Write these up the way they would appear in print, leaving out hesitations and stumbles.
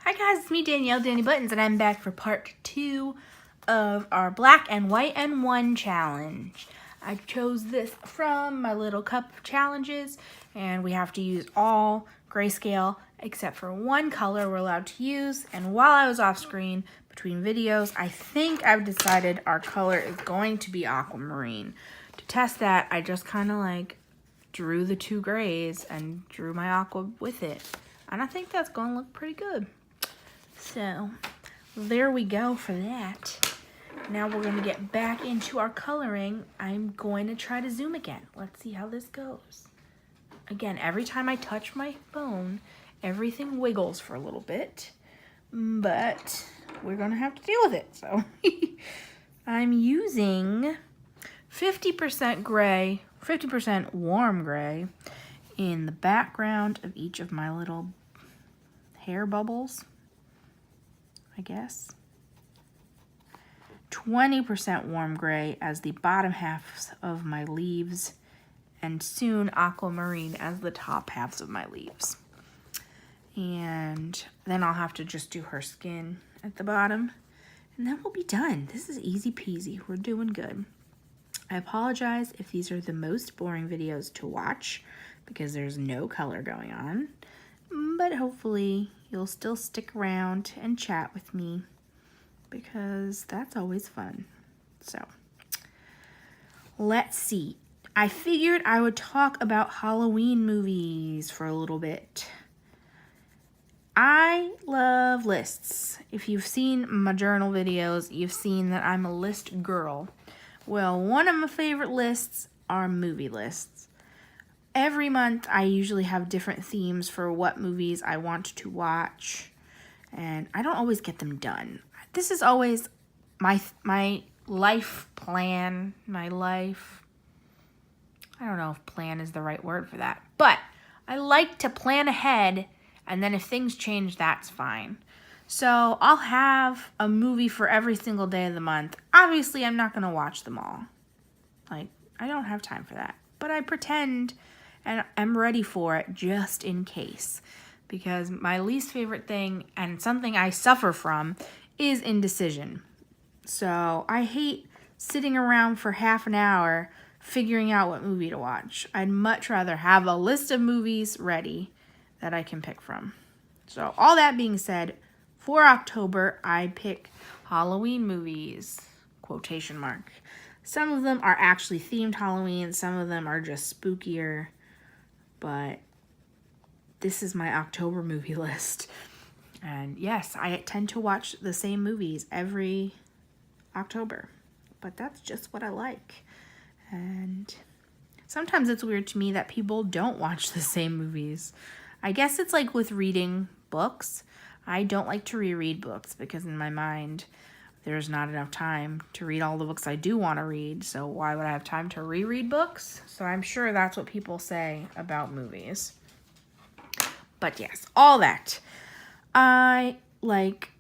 Hi guys, it's me Danielle, Danny Buttons, and I'm back for part 2 of our Black and White and One challenge. I chose this from my little cup challenges, and we have to use all grayscale except for one color we're allowed to use. And while I was off screen between videos, I think I've decided our color is going to be aquamarine. To test that, I just kind of like drew the two grays and drew my aqua with it. And I think that's going to look pretty good. So there we go for that. Now we're going to get back into our coloring. I'm going to try to zoom again. Let's see how this goes. Again, every time I touch my phone, everything wiggles for a little bit, but we're going to have to deal with it. So I'm using 50% gray, 50% warm gray in the background of each of my little hair bubbles, I guess. 20% warm gray as the bottom halves of my leaves, and soon aquamarine as the top halves of my leaves. And then I'll have to just do her skin at the bottom, and then we'll be done. This is easy peasy. We're doing good. I apologize if these are the most boring videos to watch because there's no color going on, but hopefully you'll still stick around and chat with me because that's always fun. So let's see. I figured I would talk about Halloween movies for a little bit. I love lists. If you've seen my journal videos, you've seen that I'm a list girl. Well, one of my favorite lists are movie lists. Every month, I usually have different themes for what movies I want to watch, and I don't always get them done. This is always my life plan, I don't know if plan is the right word for that, but I like to plan ahead, and then if things change, that's fine. So I'll have a movie for every single day of the month. Obviously, I'm not going to watch them all. Like, I don't have time for that, but I pretend and I'm ready for it just in case, because my least favorite thing and something I suffer from is indecision. So I hate sitting around for half an hour figuring out what movie to watch. I'd much rather have a list of movies ready that I can pick from. So all that being said, for October, I pick Halloween movies, quotation mark. Some of them are actually themed Halloween. Some of them are just spookier. But this is my October movie list. And yes, I tend to watch the same movies every October. But that's just what I like. And sometimes it's weird to me that people don't watch the same movies. I guess it's like with reading books. I don't like to reread books because in my mind, there's not enough time to read all the books I do want to read. So why would I have time to reread books? So I'm sure that's what people say about movies. But yes, all that. I like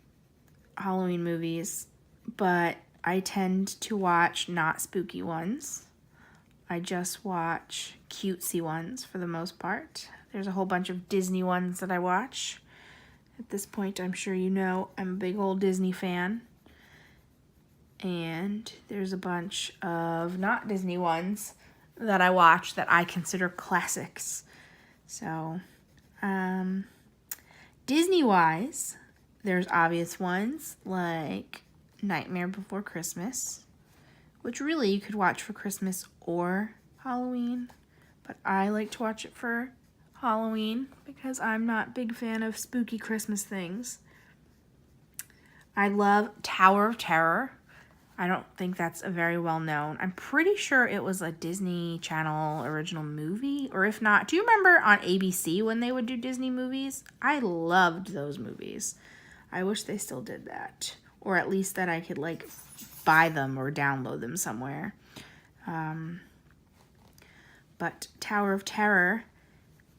Halloween movies, but I tend to watch not spooky ones. I just watch cutesy ones for the most part. There's a whole bunch of Disney ones that I watch. At this point, I'm sure you know I'm a big old Disney fan. And there's a bunch of not Disney ones that I watch that I consider classics. So, Disney-wise, there's obvious ones like Nightmare Before Christmas, which really you could watch for Christmas or Halloween, but I like to watch it for Halloween because I'm not a big fan of spooky Christmas things. I love Tower of Terror. I don't think that's a very well known. I'm pretty sure it was a Disney Channel original movie, or if not, do you remember on ABC when they would do Disney movies? I loved those movies. I wish they still did that, or at least that I could like buy them or download them somewhere. But Tower of Terror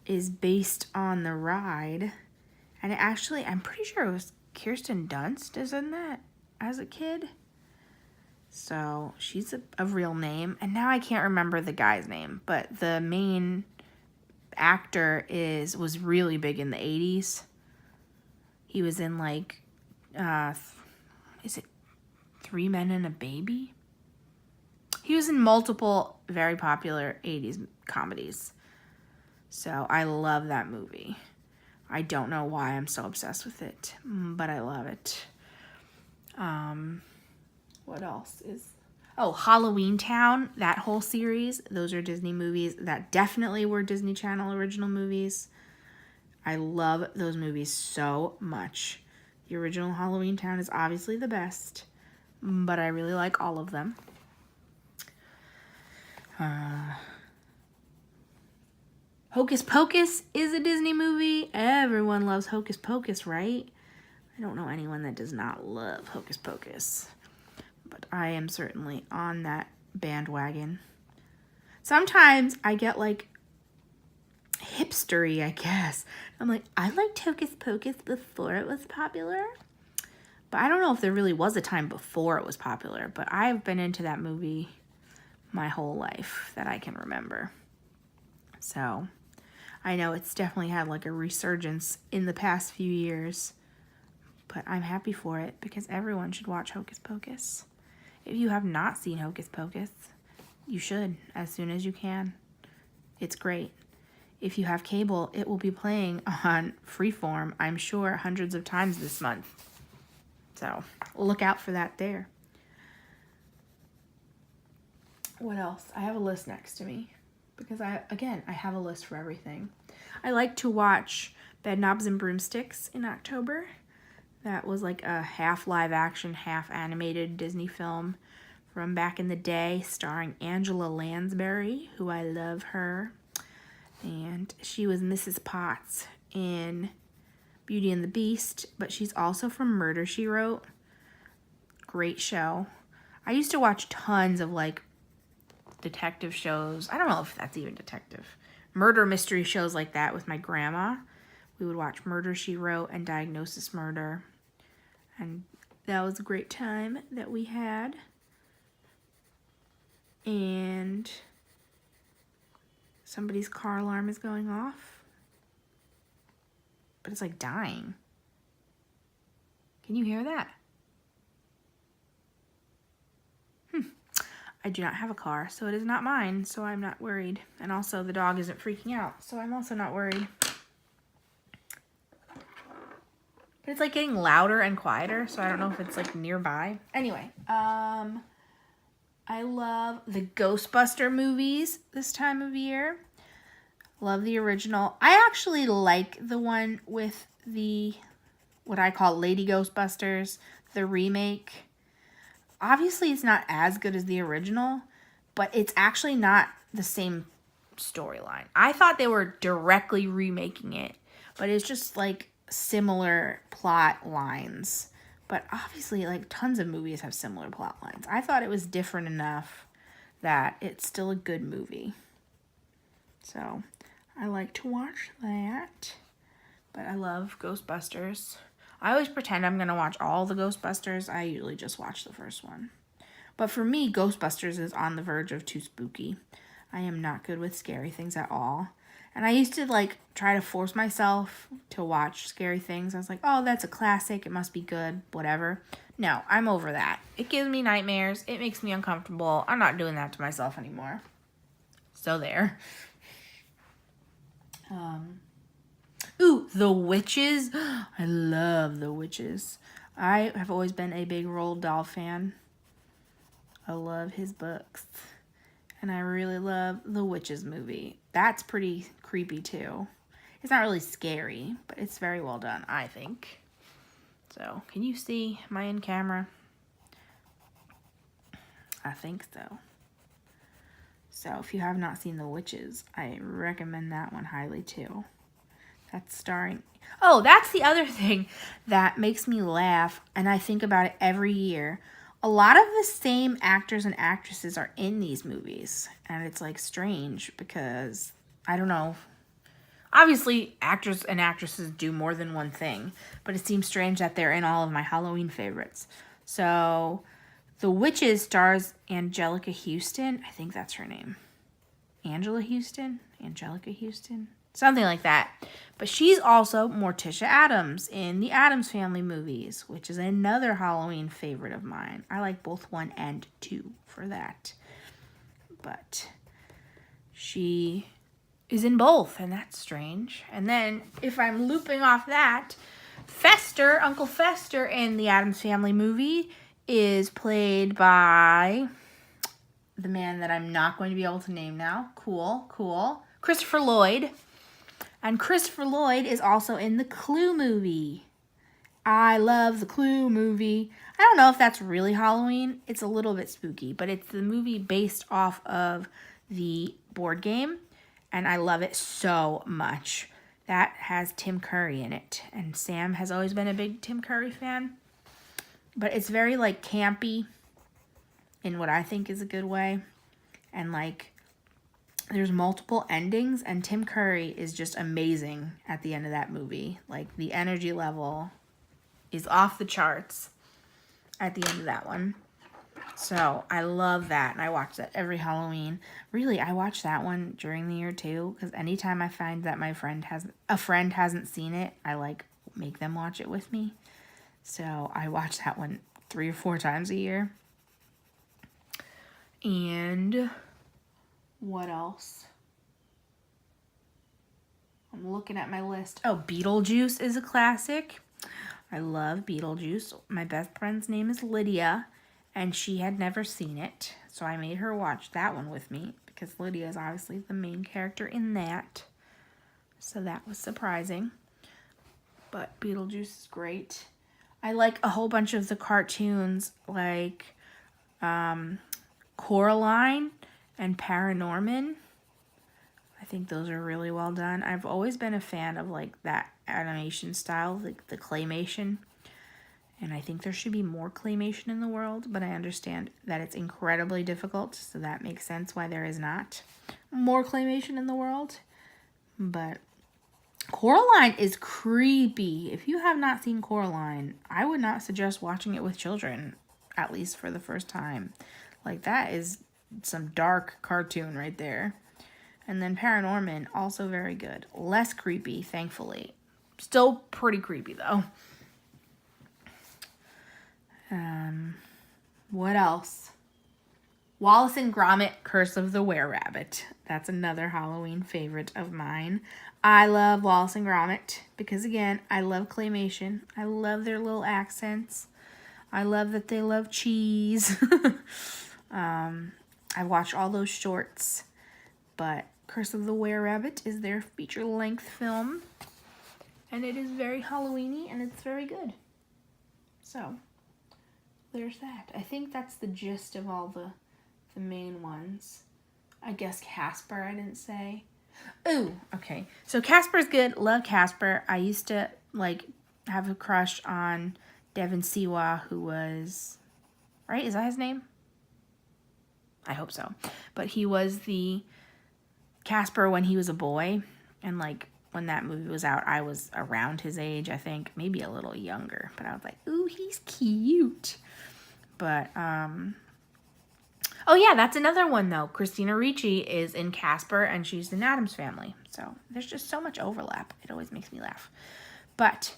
is based on the ride, and it actually, I'm pretty sure it was Kirsten Dunst is in that as a kid. So she's a real name. And now I can't remember the guy's name, but the main actor was really big in the 80s. He was in like, is it 3 Men and a Baby? He was in multiple very popular 80s comedies. So I love that movie. I don't know why I'm so obsessed with it, but I love it. What else is... Oh, Halloween Town, that whole series. Those are Disney movies that definitely were Disney Channel original movies. I love those movies so much. The original Halloween Town is obviously the best, but I really like all of them. Hocus Pocus is a Disney movie. Everyone loves Hocus Pocus, right? I don't know anyone that does not love Hocus Pocus, but I am certainly on that bandwagon. Sometimes I get like hipstery, I guess. I'm like, I liked Hocus Pocus before it was popular. But I don't know if there really was a time before it was popular, but I've been into that movie my whole life that I can remember. So I know it's definitely had like a resurgence in the past few years, but I'm happy for it because everyone should watch Hocus Pocus. If you have not seen Hocus Pocus, you should as soon as you can. It's great. If you have cable, it will be playing on Freeform, I'm sure, hundreds of times this month. So look out for that there. What else? I have a list next to me because I have a list for everything. I like to watch Bedknobs and Broomsticks in October. That was like a half live action, half animated Disney film from back in the day starring Angela Lansbury, who I love her. And she was Mrs. Potts in Beauty and the Beast, but she's also from Murder, She Wrote. Great show. I used to watch tons of like detective shows. I don't know if that's even detective. Murder mystery shows like that with my grandma. We would watch Murder, She Wrote and Diagnosis Murder. And that was a great time that we had. And somebody's car alarm is going off. But it's like dying. Can you hear that? I do not have a car, so it is not mine, so I'm not worried. And also, the dog isn't freaking out, so I'm also not worried. But it's like getting louder and quieter, so I don't know if it's like nearby. Anyway, I love the Ghostbuster movies this time of year. Love the original. I actually like the one with the, what I call Lady Ghostbusters, the remake. Obviously, it's not as good as the original, but it's actually not the same storyline. I thought they were directly remaking it, but it's just like similar plot lines. But obviously, like tons of movies have similar plot lines. I thought it was different enough that it's still a good movie. So I like to watch that. But I love Ghostbusters. I always pretend I'm going to watch all the Ghostbusters. I usually just watch the first one. But for me, Ghostbusters is on the verge of too spooky. I am not good with scary things at all. And I used to like try to force myself to watch scary things. I was like, oh, that's a classic. It must be good. Whatever. No, I'm over that. It gives me nightmares. It makes me uncomfortable. I'm not doing that to myself anymore. So there. Ooh, The Witches. I love The Witches. I have always been a big Roald Dahl fan. I love his books. And I really love The Witches movie. That's pretty creepy too. It's not really scary, but it's very well done, I think. So, can you see my in camera? I think so. So, if you have not seen The Witches, I recommend that one highly too. That's starring... Oh, that's the other thing that makes me laugh, and I think about it every year. A lot of the same actors and actresses are in these movies, and it's like strange because, I don't know, obviously actors and actresses do more than one thing, but it seems strange that they're in all of my Halloween favorites. So, The Witches stars Angelica Houston. I think that's her name. Angela Houston? Angelica Houston? something like that. But she's also Morticia Addams in the Addams Family movies, which is another Halloween favorite of mine. I like both 1 and 2 for that. But she is in both, and that's strange. And then, if I'm looping off that, Fester, Uncle Fester in the Addams Family movie is played by the man that I'm not going to be able to name now. Cool. Christopher Lloyd. And Christopher Lloyd is also in the Clue movie. I love the Clue movie. I don't know if that's really Halloween. It's a little bit spooky, but it's the movie based off of the board game, and I love it so much. That has Tim Curry in it, and Sam has always been a big Tim Curry fan. But it's very, like, campy in what I think is a good way. And, like, there's multiple endings, and Tim Curry is just amazing at the end of that movie. Like, the energy level is off the charts at the end of that one. So I love that, and I watch that every Halloween. Really, I watch that one during the year too, because anytime I find that my friend hasn't seen it, I like make them watch it with me. So I watch that one 3 or 4 times a year. And what else? I'm looking at my list. Oh, Beetlejuice is a classic. I love Beetlejuice. My best friend's name is Lydia, and she had never seen it. So I made her watch that one with me because Lydia is obviously the main character in that. So that was surprising. But Beetlejuice is great. I like a whole bunch of the cartoons like Coraline and Paranorman. I think those are really well done. I've always been a fan of like that animation style, like the claymation. And I think there should be more claymation in the world, but I understand that it's incredibly difficult, so that makes sense why there is not more claymation in the world. But Coraline is creepy. If you have not seen Coraline, I would not suggest watching it with children, at least for the first time. Like, that is some dark cartoon right there. And then Paranorman, also very good. Less creepy, thankfully. Still pretty creepy, though. What else? Wallace and Gromit, Curse of the Were-Rabbit. That's another Halloween favorite of mine. I love Wallace and Gromit because, again, I love claymation. I love their little accents. I love that they love cheese. I watch all those shorts, but Curse of the Were-Rabbit is their feature-length film, and it is very Halloween-y, and it's very good. So there's that. I think that's the gist of all the main ones. I guess Casper I didn't say. Ooh, okay. So Casper's good. Love Casper. I used to like have a crush on Devin Siwa, who was, right? Is that his name? I hope so. But he was the Casper when he was a boy, and like when that movie was out, I was around his age, I think, maybe a little younger, but I was like, ooh, he's cute. But oh yeah, that's another one though. Christina Ricci is in Casper, and she's in Addams Family. So there's just so much overlap. It always makes me laugh. But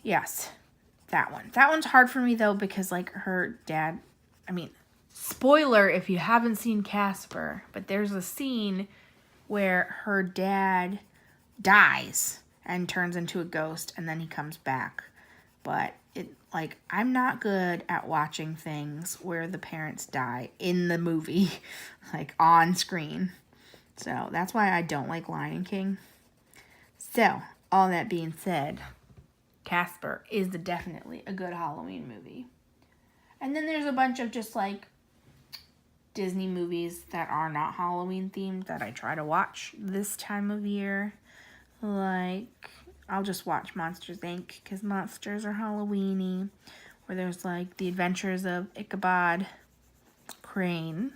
yes, that one. That one's hard for me though, because like her dad, I mean, spoiler if you haven't seen Casper, but there's a scene where her dad dies and turns into a ghost, and then he comes back. But like, I'm not good at watching things where the parents die in the movie, like on screen. So that's why I don't like Lion King. So, all that being said, Casper is definitely a good Halloween movie. And then there's a bunch of just like Disney movies that are not Halloween themed that I try to watch this time of year. Like, I'll just watch Monsters, Inc. because monsters are Halloween-y. Or there's like The Adventures of Ichabod Crane,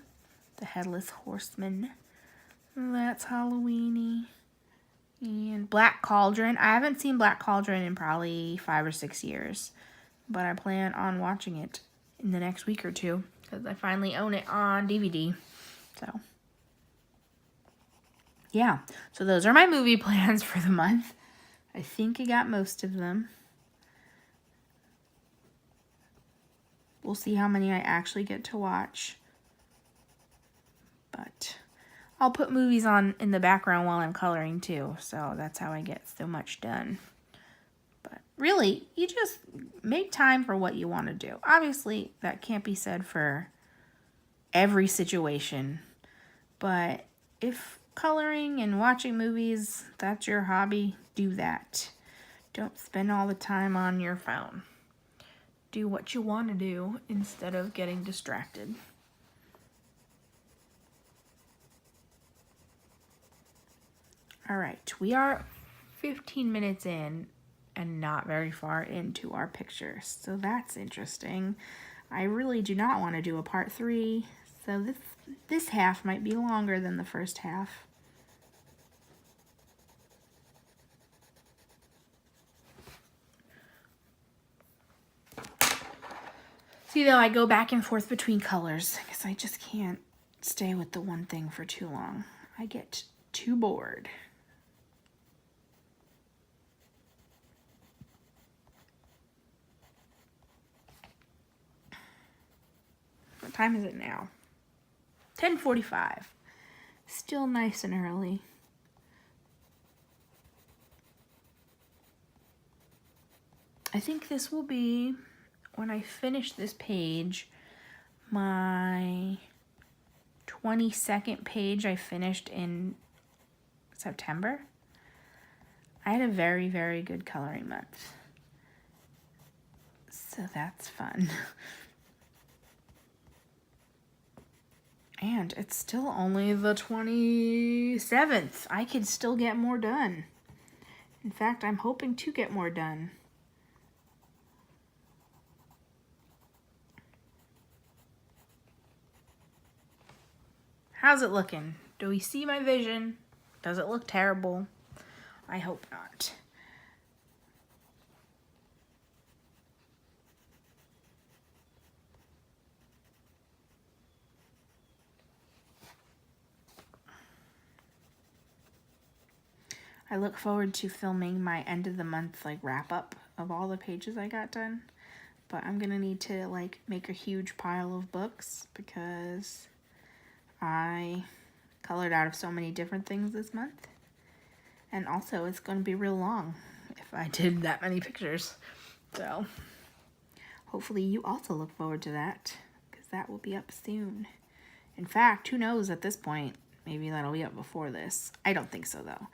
the Headless Horseman. That's Halloween-y. And Black Cauldron. I haven't seen Black Cauldron in probably 5 or 6 years, but I plan on watching it in the next week or two because I finally own it on DVD. So, yeah, so those are my movie plans for the month. I think I got most of them. We'll see how many I actually get to watch. But I'll put movies on in the background while I'm coloring too, so that's how I get so much done. But really, you just make time for what you want to do. Obviously, that can't be said for every situation, but if coloring and watching movies, that's your hobby, do that. Don't spend all the time on your phone. Do what you want to do instead of getting distracted. All right, we are 15 minutes in and not very far into our pictures, so that's interesting. I really do not want to do a part 3, so this half might be longer than the first half. See, though, I go back and forth between colors because I just can't stay with the one thing for too long. I get too bored. What time is it now? 10:45. Still nice and early. I think this will be, when I finish this page, my 22nd page I finished in September. I had a very, very good coloring month. So that's fun. And it's still only the 27th. I could still get more done. In fact, I'm hoping to get more done. How's it looking? Do we see my vision? Does it look terrible? I hope not. I look forward to filming my end of the month wrap up of all the pages I got done. But I'm gonna need to make a huge pile of books because I colored out of so many different things this month. And also it's gonna be real long if I did that many pictures. So hopefully you also look forward to that because that will be up soon. In fact, who knows at this point, maybe that'll be up before this. I don't think so though.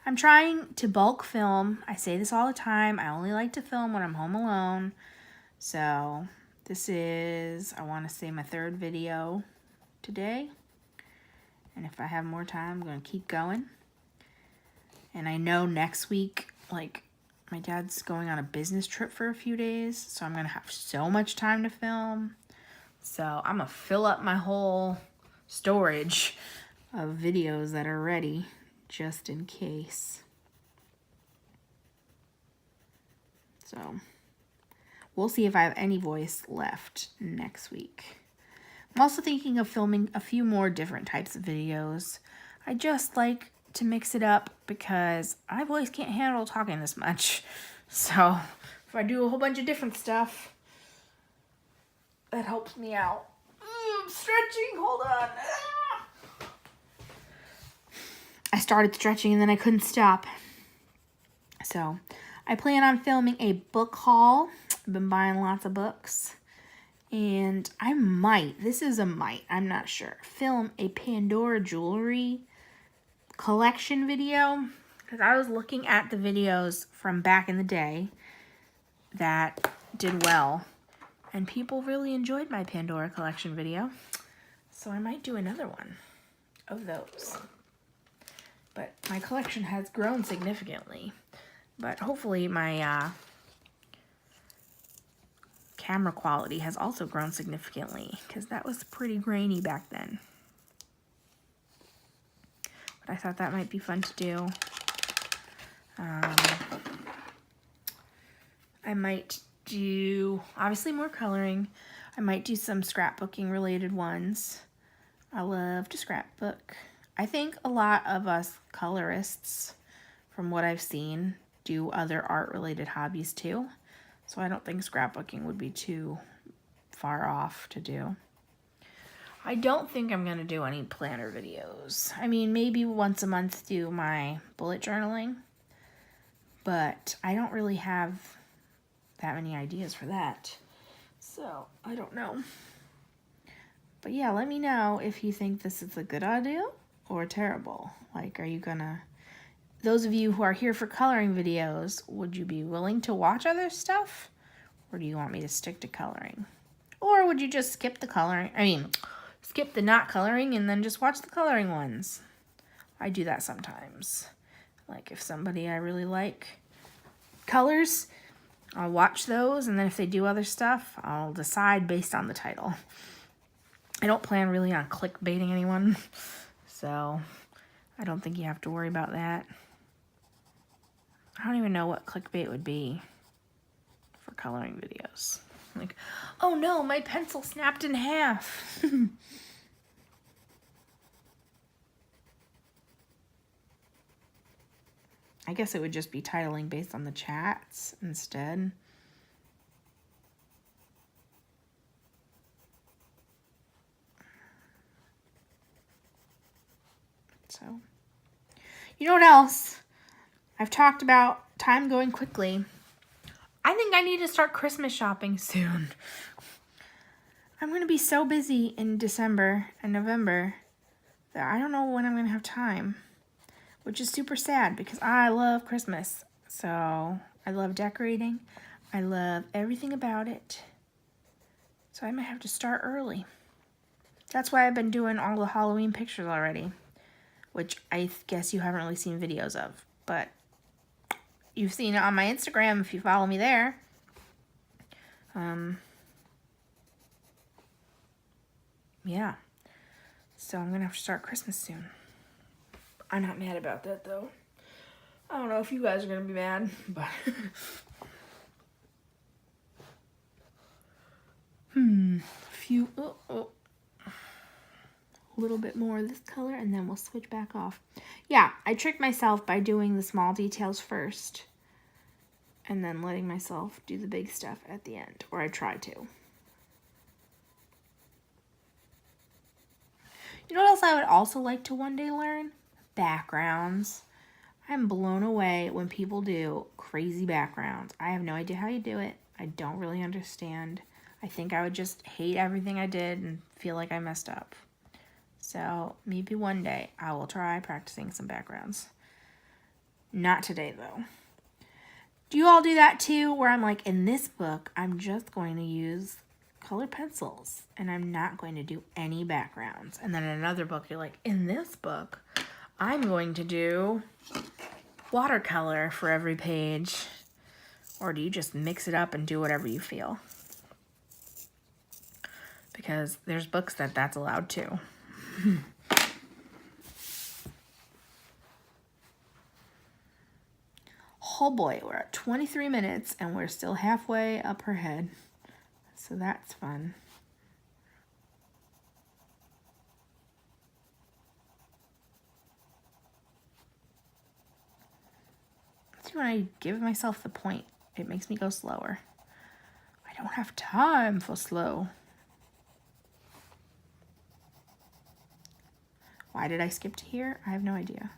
I'm trying to bulk film. I say this all the time. I only like to film when I'm home alone. So this is, I want to say, my 3rd video today. And if I have more time, I'm going to keep going. And I know next week, my dad's going on a business trip for a few days. So I'm going to have so much time to film. So I'm going to fill up my whole storage of videos that are ready just in case. So we'll see if I have any voice left next week. I'm also thinking of filming a few more different types of videos. I just like to mix it up because my voice can't handle talking this much. So if I do a whole bunch of different stuff, that helps me out. I'm stretching, hold on. I started stretching and then I couldn't stop. So I plan on filming a book haul. I've been buying lots of books. And I might, I'm not sure, film a Pandora jewelry collection video. Because I was looking at the videos from back in the day that did well. And people really enjoyed my Pandora collection video. So I might do another one of those. But my collection has grown significantly. But hopefully my camera quality has also grown significantly because that was pretty grainy back then. But I thought that might be fun to do. I might do, obviously, more coloring. I might do some scrapbooking related ones. I love to scrapbook. I think a lot of us colorists, from what I've seen, do other art-related hobbies too. So I don't think scrapbooking would be too far off to do. I don't think I'm going to do any planner videos. I mean, maybe once a month do my bullet journaling, but I don't really have that many ideas for that. So, I don't know. But yeah, let me know if you think this is a good idea or terrible. Like, are you gonna... Those of you who are here for coloring videos, would you be willing to watch other stuff? Or do you want me to stick to coloring? Or would you just skip the coloring? I mean, skip the not coloring and then just watch the coloring ones. I do that sometimes. Like, if somebody I really like colors, I'll watch those, and then if they do other stuff, I'll decide based on the title. I don't plan really on clickbaiting anyone, so I don't think you have to worry about that. I don't even know what clickbait would be for coloring videos. Like, oh no, my pencil snapped in half. I guess it would just be titling based on the chats instead. So, you know what else? I've talked about time going quickly. I think I need to start Christmas shopping soon. I'm going to be so busy in December and November that I don't know when I'm going to have time, which is super sad because I love Christmas. So I love decorating. I love everything about it. So I might have to start early. That's why I've been doing all the Halloween pictures already, which I guess you haven't really seen videos of, but you've seen it on my Instagram if you follow me there. Yeah. So I'm going to have to start Christmas soon. I'm not mad about that, though. I don't know if you guys are going to be mad, but... A little bit more of this color, and then we'll switch back off. Yeah, I tricked myself by doing the small details first, and then letting myself do the big stuff at the end, or I try to. You know what else I would also like to one day learn? Backgrounds. I'm blown away when people do crazy backgrounds. I have no idea how you do it. I don't really understand. I think I would just hate everything I did and feel like I messed up. So maybe one day I will try practicing some backgrounds. Not today, though. Do you all do that too? Where I'm like, in this book, I'm just going to use colored pencils and I'm not going to do any backgrounds. And then in another book, you're like, in this book, I'm going to do watercolor for every page. Or do you just mix it up and do whatever you feel? Because there's books that's allowed too. Oh boy, we're at 23 minutes and we're still halfway up her head. So that's fun. See, when I give myself the point, it makes me go slower. I don't have time for slow. Why did I skip to here? I have no idea.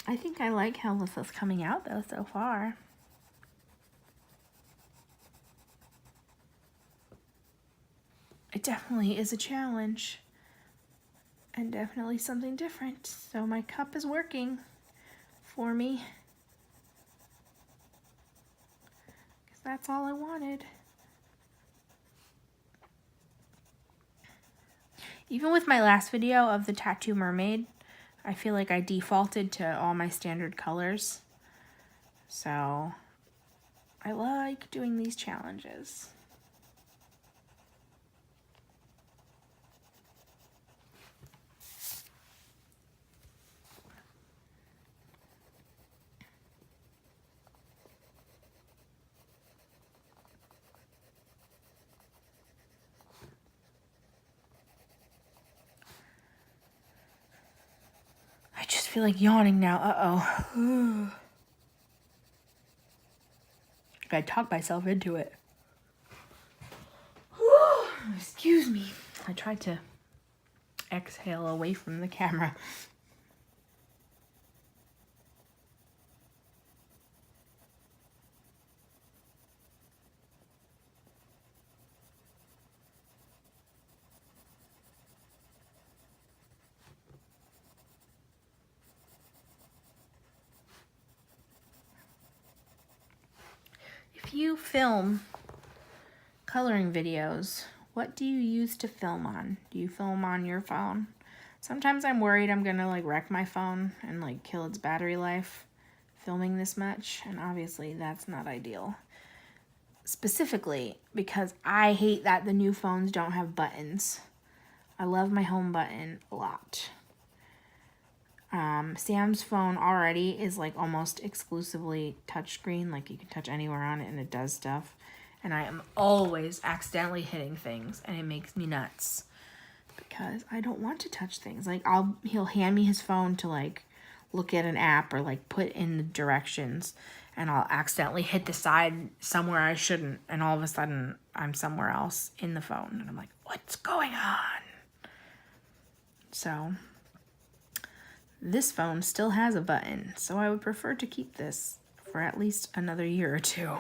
I think I like how this is coming out though so far. It definitely is a challenge and definitely something different. So my cup is working for me. Because that's all I wanted. Even with my last video of the Tattoo Mermaid, I feel like I defaulted to all my standard colors. So I like doing these challenges. feel like yawning now. Uh-oh. I talked myself into it. Excuse me. I tried to exhale away from the camera. If you film coloring videos, what do you use to film on? Do you film on your phone? Sometimes I'm worried I'm gonna like wreck my phone and like kill its battery life filming this much, and obviously that's not ideal. Specifically because I hate that the new phones don't have buttons. I love my home button a lot. Sam's phone already is like almost exclusively touchscreen, like you can touch anywhere on it and it does stuff. And I am always accidentally hitting things and it makes me nuts because I don't want to touch things. Like he'll hand me his phone to like look at an app or like put in the directions and I'll accidentally hit the side somewhere I shouldn't, and all of a sudden I'm somewhere else in the phone and I'm like, what's going on? So this phone still has a button, so I would prefer to keep this for at least another year or two.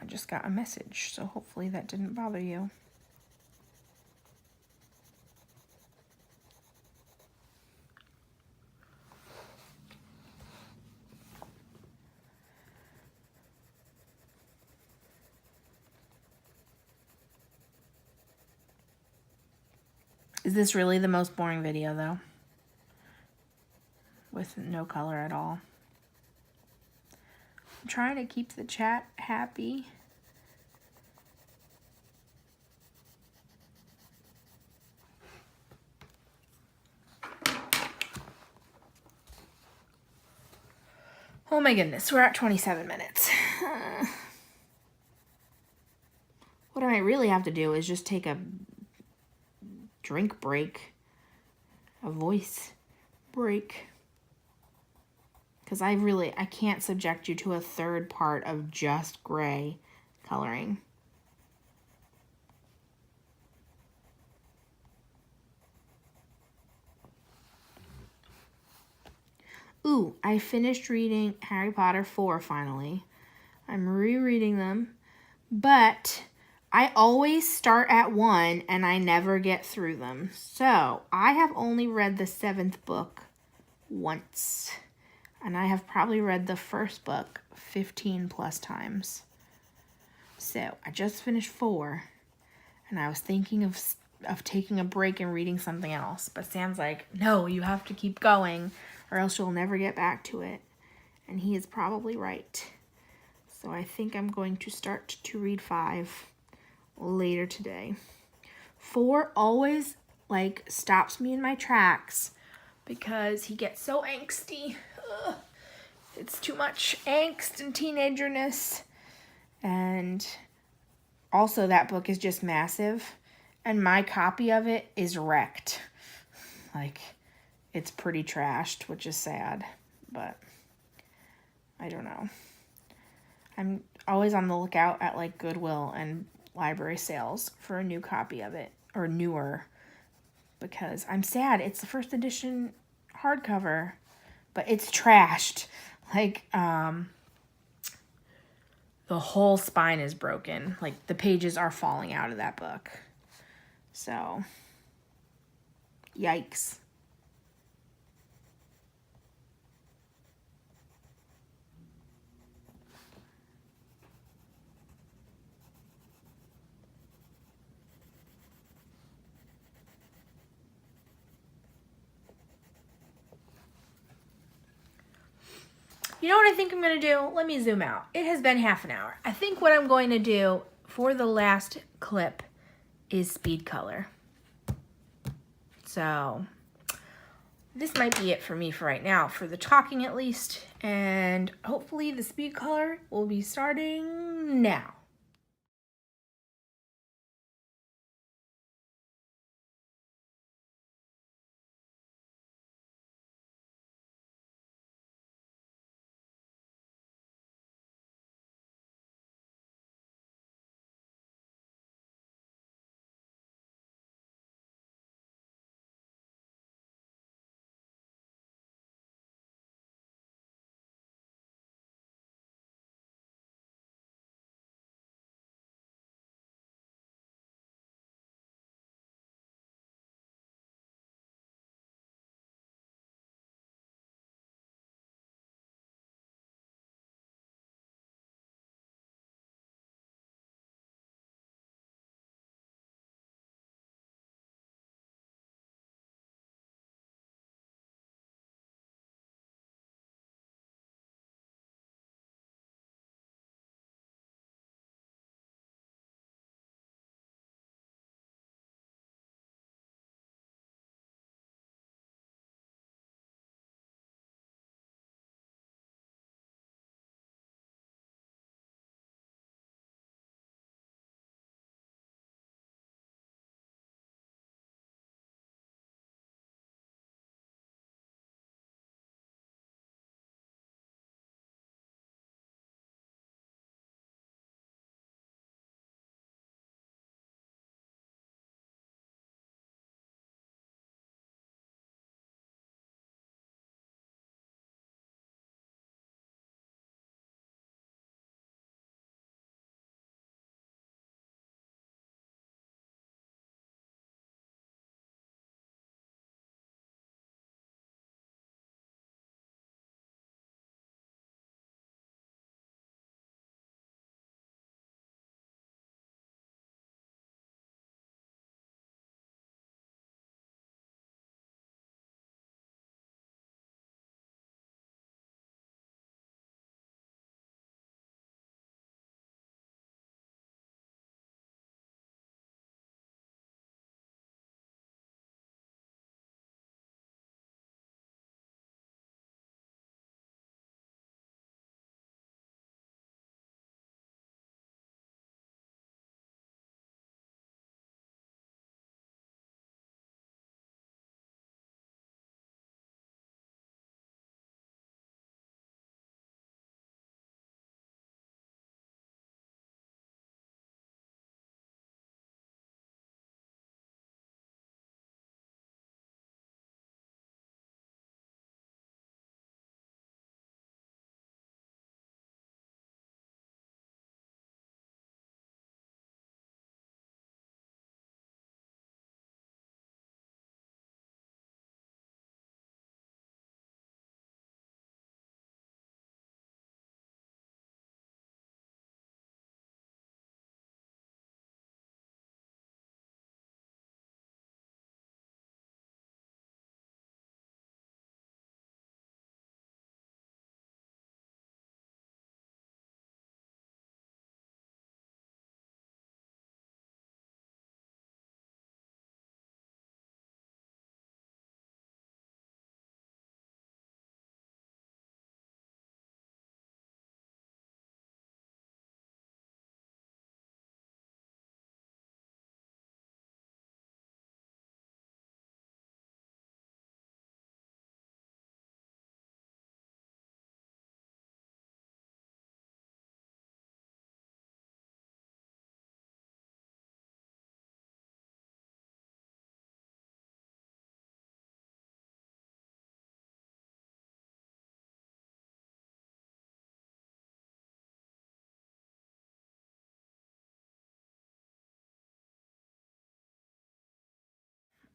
I just got a message, so hopefully that didn't bother you. Is this really the most boring video, though? With no color at all. I'm trying to keep the chat happy. Oh my goodness, we're at 27 minutes. What I might really have to do is just take a drink break, a voice break, because I can't subject you to a third part of just gray coloring. Ooh, I finished reading Harry Potter 4 finally. I'm rereading them, but I always start at 1 and I never get through them. So I have only read the 7th book once. And I have probably read the first book 15 plus times. So I just finished 4 and I was thinking of taking a break and reading something else. But Sam's like, no, you have to keep going or else you'll never get back to it. And he is probably right. So I think I'm going to start to read 5 later today. 4 always like stops me in my tracks because he gets so angsty. Ugh. It's too much angst and teenagerness. And also that book is just massive. And my copy of it is wrecked. Like, it's pretty trashed, which is sad. But I don't know. I'm always on the lookout at like Goodwill and library sales for a new copy of it, or newer, because I'm sad. It's the first edition hardcover, but it's trashed. Like, the whole spine is broken. Like, the pages are falling out of that book. So, yikes. You know what I think I'm going to do? Let me zoom out. It has been half an hour. I think what I'm going to do for the last clip is speed color. So this might be it for me for right now, for the talking at least. And hopefully the speed color will be starting now.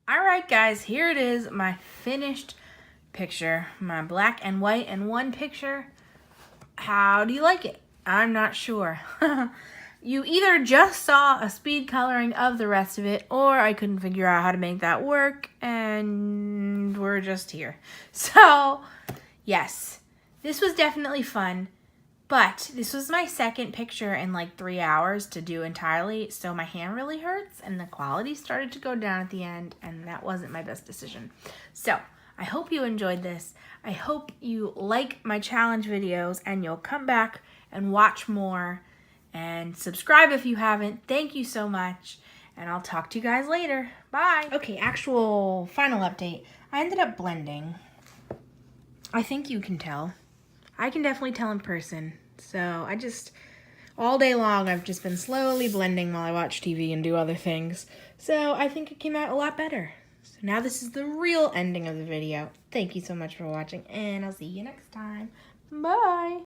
Alright guys, here it is, my finished picture. My black and white in one picture. How do you like it? I'm not sure. You either just saw a speed coloring of the rest of it, or I couldn't figure out how to make that work, and we're just here. So, yes, this was definitely fun, but this was my second picture in like 3 hours to do entirely, so my hand really hurts, and the quality started to go down at the end, and that wasn't my best decision. So, I hope you enjoyed this. I hope you like my challenge videos, and you'll come back and watch more. And subscribe if you haven't. Thank you so much. And I'll talk to you guys later. Bye. Okay, actual final update. I ended up blending. I think you can tell. I can definitely tell in person. So all day long, I've just been slowly blending while I watch TV and do other things. So I think it came out a lot better. So now this is the real ending of the video. Thank you so much for watching, and I'll see you next time. Bye.